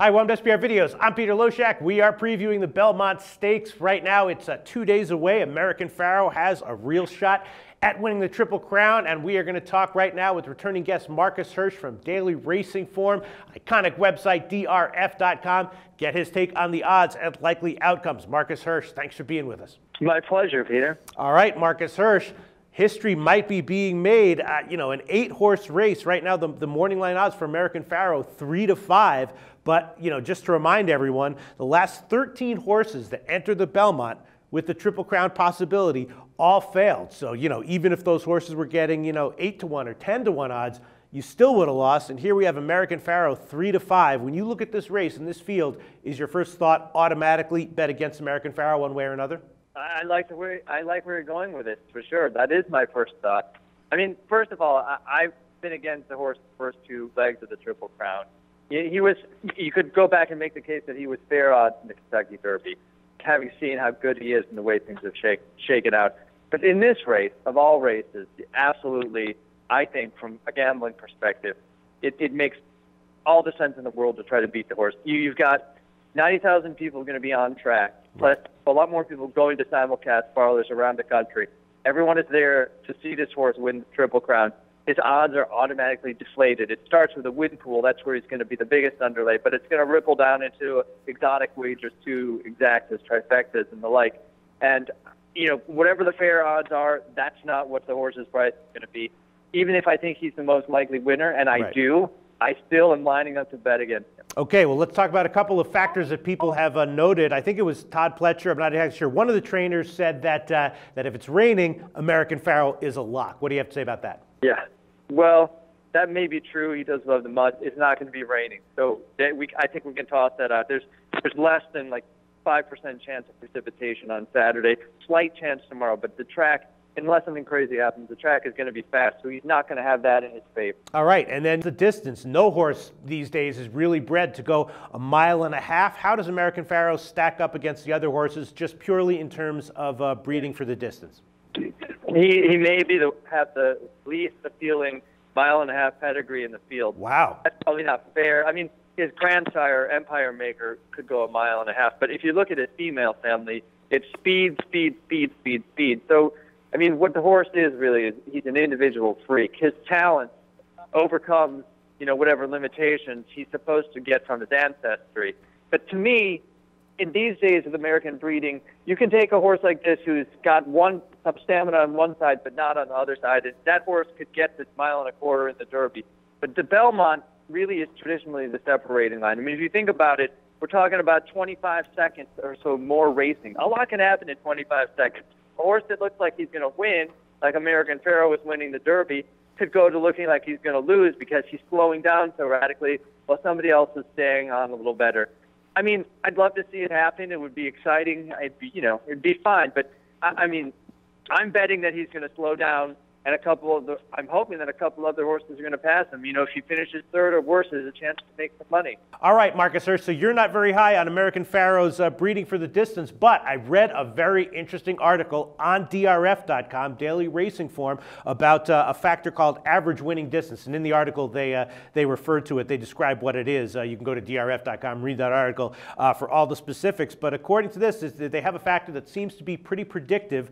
Hi, welcome to SBR Videos. I'm Peter Loshak. We are previewing the Belmont Stakes. Right now, it's 2 days away. American Pharoah has a real shot at winning the Triple Crown, and we are going to talk right now with returning guest Marcus Hersh from Daily Racing Form, iconic website drf.com. Get his take on the odds and likely outcomes. Marcus Hersh, thanks for being with us. My pleasure, Peter. All right, Marcus Hersh. History might be being made. An 8-horse race right now. The morning line odds for American Pharoah 3-5. But just to remind everyone, the last 13 horses that entered the Belmont with the Triple Crown possibility all failed. So even if those horses were getting 8-1 or 10-1 odds, you still would have lost. And here we have American Pharoah 3-5. When you look at this race in this field, is your first thought automatically bet against American Pharoah one way or another? I like where you're going with it, for sure. That is my first thought. I mean, first of all, I've been against the horse's first 2 legs of the Triple Crown. You could go back and make the case that he was fair odds in the Kentucky Derby, having seen how good he is and the way things have shaken out. But in this race, of all races, absolutely, I think from a gambling perspective, it makes all the sense in the world to try to beat the horse. You've got 90,000 people going to be on track, plus a lot more people going to simulcast parlors around the country. Everyone is there to see this horse win the Triple Crown. His odds are automatically deflated. It starts with a win pool. That's where he's going to be the biggest underlay, but it's going to ripple down into exotic wagers, to exactas, trifectas, and the like. And, whatever the fair odds are, that's not what the horse's price is going to be. Even if I think he's the most likely winner, and I do, I still am lining up to bet against him. Okay, well, let's talk about a couple of factors that people have noted. I think it was Todd Pletcher, I'm not exactly sure. One of the trainers said that if it's raining, American Pharoah is a lock. What do you have to say about that? Yeah, well, that may be true. He does love the mud. It's not going to be raining, so I think we can toss that out. There's less than 5% chance of precipitation on Saturday. Slight chance tomorrow, but the track, unless something crazy happens, the track is going to be fast, so he's not going to have that in his favor. All right, and then the distance. No horse these days is really bred to go 1.5 miles. How does American Pharoah stack up against the other horses, just purely in terms of breeding for the distance? He may have the least appealing 1.5 mile pedigree in the field. Wow. That's probably not fair. I mean, his grandsire, Empire Maker, could go 1.5 miles, but if you look at his female family, it's speed, speed, speed, speed, speed. So, I mean, what the horse is really is he's an individual freak. His talent overcomes, whatever limitations he's supposed to get from his ancestry. But to me, in these days of American breeding, you can take a horse like this who's got some stamina on one side but not on the other side, and that horse could get this 1.25 miles in the Derby. But the Belmont really is traditionally the separating line. I mean, if you think about it, we're talking about 25 seconds or so more racing. A lot can happen in 25 seconds. A horse that looks like he's going to win, like American Pharoah was winning the Derby, could go to looking like he's going to lose because he's slowing down so radically while somebody else is staying on a little better. I mean, I'd love to see it happen. It would be exciting. It'd be fine. But I mean, I'm betting that he's going to slow down, and I'm hoping that a couple other horses are going to pass him. If he finishes third or worse, there's a chance to make some money. All right, Marcus Hersh, so you're not very high on American Pharoah's breeding for the distance, but I read a very interesting article on drf.com, Daily Racing Form, about a factor called average winning distance. And in the article, they refer to it. They describe what it is. You can go to drf.com, read that article for all the specifics. But according to this, they have a factor that seems to be pretty predictive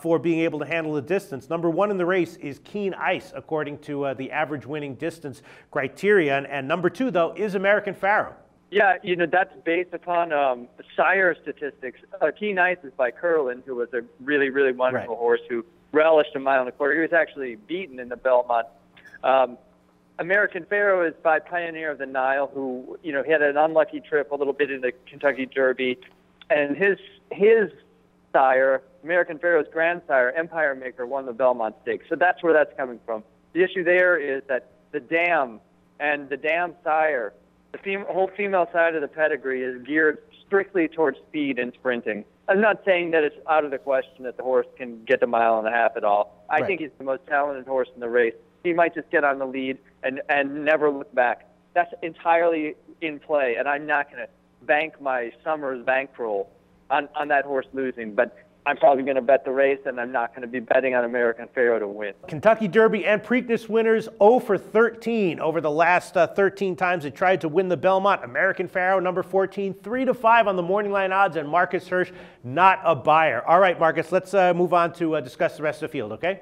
for being able to handle the distance. Number one in the race is keen ice, according to the average winning distance criteria. And number 2, though, is American Pharoah. Yeah, that's based upon sire statistics. Keen Ice is by Curlin, who was a really, really wonderful horse who relished 1.25 miles. He was actually beaten in the Belmont. American Pharoah is by Pioneer of the Nile, who, he had an unlucky trip a little bit in the Kentucky Derby. And his sire, American Pharoah's grandsire, Empire Maker, won the Belmont Stakes. So that's where that's coming from. The issue there is that the dam and the dam sire, the whole female side of the pedigree is geared strictly towards speed and sprinting. I'm not saying that it's out of the question that the horse can get 1.5 miles at all. I think he's the most talented horse in the race. He might just get on the lead and never look back. That's entirely in play, and I'm not going to bank my summer's bankroll on that horse losing. But I'm probably going to bet the race, and I'm not going to be betting on American Pharoah to win. Kentucky Derby and Preakness winners 0 for 13 over the last 13 times they tried to win the Belmont. American Pharoah, number 14, 3-5 on the morning line odds, and Marcus Hersh, not a buyer. All right, Marcus, let's move on to discuss the rest of the field, okay?